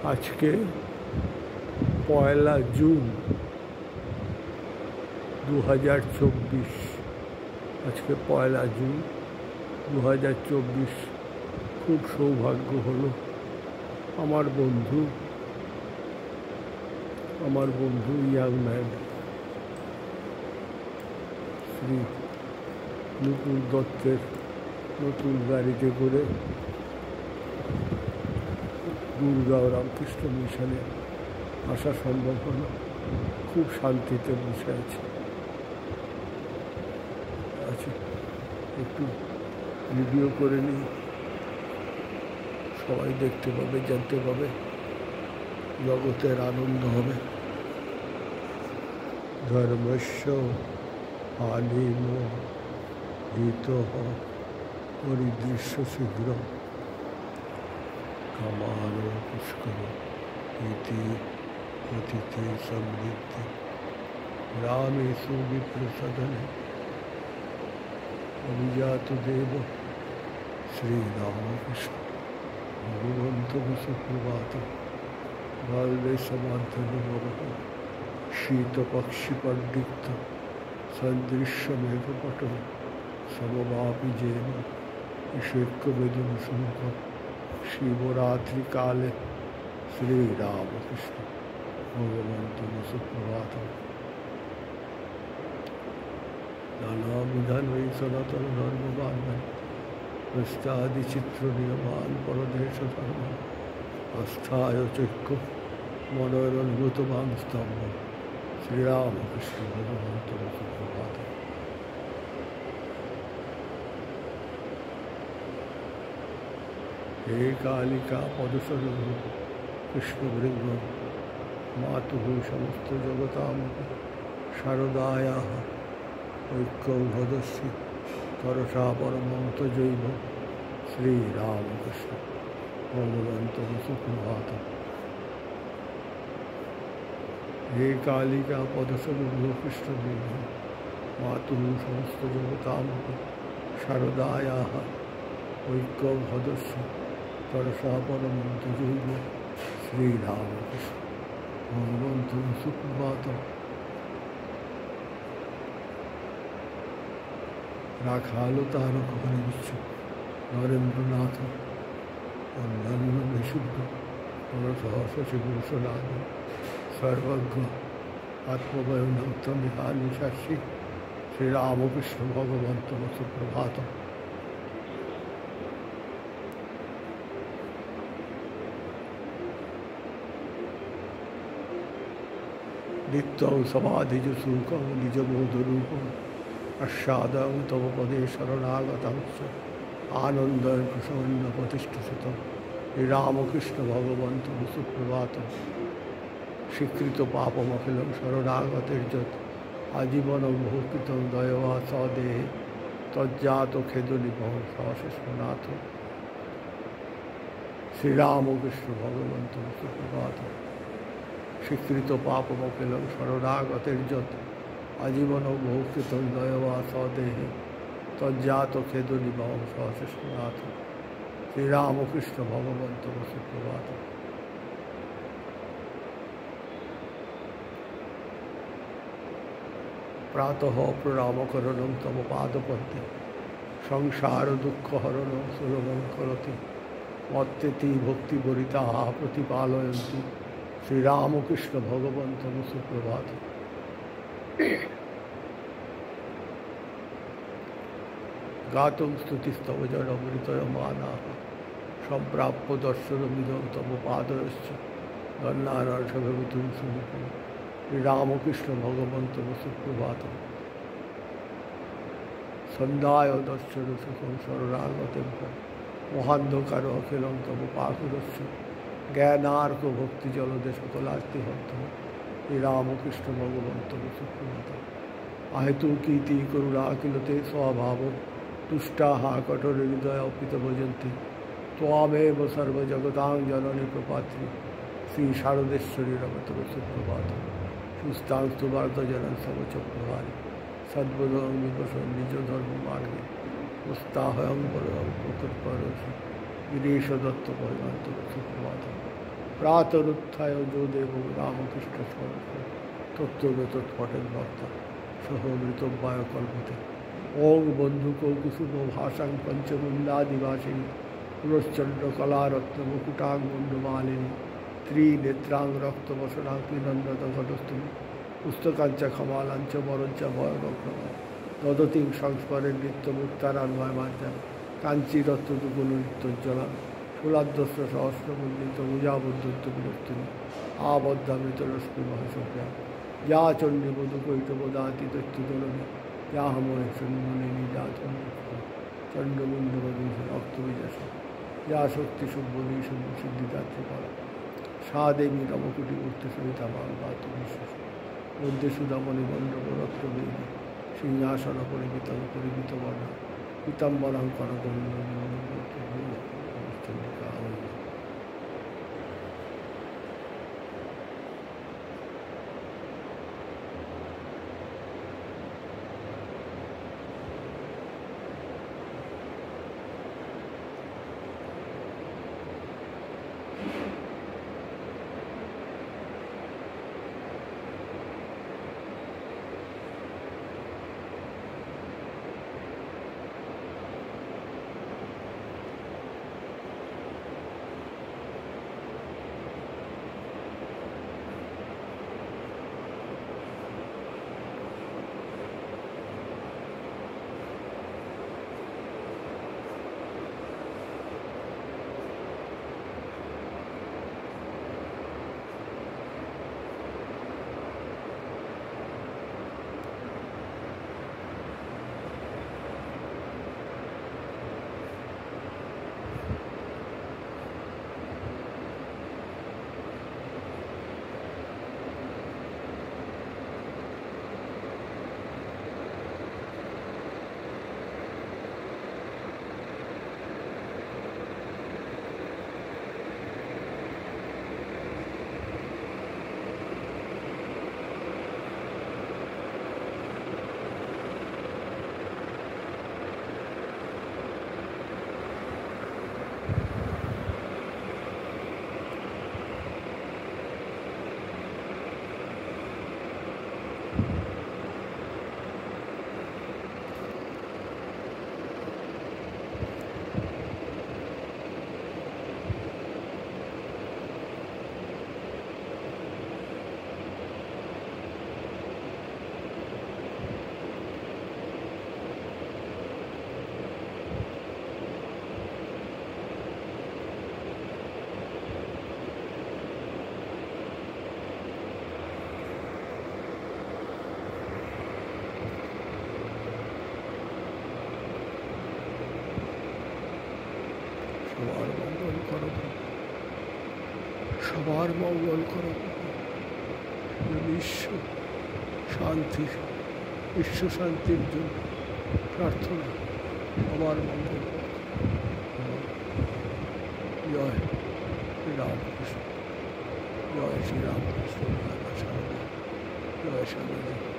আজকে 1 জুন 2024। আজকে 1 জুন 2024। খুব সৌভাগ্য হলো আমার বন্ধু ইয়াং ম্যান শ্রী নুপুর দত্তের নতুন গাড়িতে করে গুরগাঁও রামকৃষ্ণ মিশনে আসা সম্ভব হলো। খুব শান্তিতে বসে আছি। একটু ভিডিও করে নিই, সবাই দেখতে পাবে, জানতে পাবে, জগতের আনন্দ হবে। ধর্মস্য হানিম হিত পরিদৃশ্য শীঘ্র কামান পুষ্কর ইতি অতিথি সমৃদ্ধি রামেষু বিপ্রসদনে অভিজাত দেব শ্রীরামকৃষ্ণ ভগবন্ত সুপ্রভাত বাল্যে সমাধন নবহ শীতপক্ষী পণ্ডিত সদৃশ্য মেঘপটল সমবাপি যেন ঈশৈক্যবেদন শুল্ক শিবরাত্রিকালে শ্রীরামকৃষ্ণ ভগবন্ত সুপ্রভাত নানাবিধান এই সনাতন ধর্মবান প্রস্তাদি চিত্র নিয়মান পরদেশ ধর্ম আস্থায় চৈক্য মনোরণভূতমান স্তম্ভ শ্রীরামকৃষ্ণ ভগবন্ত সুপ্রভাত। হে কালিকা পদসরূপ কৃষ্ণবৃন্দ মাতুঃ সমস্ত জগতাম শারদায়া ঐক্যং ভদস্যি তরসা পরমন্ত জৈব শ্রীরামকৃষ্ণ ভগবন্ত সুপ্রভাত। হে কালিকা পদসরূপ কৃষ্ণবৃন্দ মাতুঃ সমস্ত জগতাম শারদায়া ঐক্যং ভদস্যি তরসা পরমন্ত জৈব শ্রীরামকৃষ্ণ ভগবন্ত সুপ্রভাত। রাখালো তারক হরে বিশ্ব নরেন্দ্রনাথ অন্যান্য বিশুদ্ধ সহসচিবুষনাথ সর্বজ্ঞ আত্মবয়নৌত্তম বিহানি শাস্ত্রী শ্রীরামকৃষ্ণ ভগবন্ত সুপ্রভাত। নিত্যং সমাধিজ সুখং নিজবোধরূপং আস্বাদং তব পদে শরণাগতং আনন্দং প্রসন্ন প্রতিষ্ঠিত শ্রীরামকৃষ্ণ ভগবন্ত সুপ্রভাত। স্বীকৃত পাপমখিলং শরণাগতের যত আজীবন বহুকৃতং দয়বা সদেহে তজ্জাত খেদনিভং সশেষনাথ শ্রীরামকৃষ্ণ ভগবন্ত সুপ্রভাত। স্বীকৃত পাপমখিলং শরণাগতের যত আজীবন বহুকৃতং দয়বা সদেহে তজ্জাত খেদনিভং সশেষনাথ শ্রীরামকৃষ্ণ ভগবন্ত সুপ্রভাত। প্রাতঃ প্রণামকরণং তব পাদপদ্মে সংসার দুঃখহরণং সুলভং করতি মত্তেতি ভক্তিবরিতা প্রতিপালয়ন্তি শ্রীরামকৃষ্ণ ভগবন্ত সুপ্রভাত। গাতুং স্তুতিস্তব জনমৃতয়মানাঃ সম্প্রাপ্য দর্শনমিদং তব পাদয়শ্চ গণ্যানর্ষভবিতুং সুমুখং শ্রীরামকৃষ্ণ ভগবন্ত সুপ্রভাত। সন্ধ্যায় দর্শন সুখং শরণাগতেভ্যঃ মহান্ধকার অখিলং তব পাকুরস্য জ্ঞানার্ক ভক্তি জলদে সকলার্তিহন্ত শ্রীরামকৃষ্ণ ভগবন্ত সুপ্রভাত। আহেতুকীতি করুণাকিলতে স্বভাব তুষ্টাহ কঠোর হৃদয় অপিত ভজন্তি ত্বামেব সর্বজগতাং জননী প্রপাত্রী শ্রী শারদেশ্বরী রমতর সুপ্রভাত। সুস্থাং স্তুবার্ত জনন সমচক্রহারি সদ্বোধং বিবসন নিজ ধর্ম মার্গে উস্তাহয়ং পরম পুত্র পরশি গিরিশ দত্ত পরমান্ত সুপ্রভাত। প্রাতরুত্থায় যো দেব রামকৃষ্ণ স্বরূপ তত্ত্বগত ফটের বক্তা সহ মৃতব্যয় কল্পতে ওং বন্ধু কৌকুসুম ভাষাং পঞ্চমুন্ডাদিবাসিনী পুরশ্চন্দ্র কলারত্ন মুকুটাং মুন্ডমালিনী ত্রিনেত্রাং রক্তবসনাং পিনন্দত ঘটস্থলী পুস্তকাঞ্চ ক্ষমালাঞ্চ বরঞ্চ ভয়বক্রম তদতিং সংস্পরের নিত্য মুক্তারান্বয় মাঞ্চা কাঞ্চিরত্তুকুল নিত্যজ্জ্বলাম ফুলাদ্যস্র সহস্রমণ্ডিত মুজাবদ্ধ বিরক্তিনী আবদ্ধামৃত রশ্মি মহাসভ্যা যা চণ্ডী মধুকৈটবদাতি দৈত্যদলনী যা মহে সন্মলিনী যা চণ্ডমুণ্ডমধূষ রক্তবিজাস যা শক্তি শুভ্বনী শুভ সিদ্ধিদাত্রী করা সা দেবী নবকুটি মূর্তি সহিতা বাংলাত বিশ্বাস মধ্যে সুদামণি মণ্ডপ রত্নবেদী সিংহাসন পরিমিতং পরিমিত বর্ণা পীতাম্বরং করগণ্য সবার মঙ্গল করো, সবার মঙ্গল করো। বিশ্ব শান্তির, বিশ্ব শান্তির জন্য প্রার্থনা, সবার মঙ্গল করো। জয় রামকৃষ্ণ, জয় শ্রী রামকৃষ্ণ, জয় সারদা, জয় সারদা।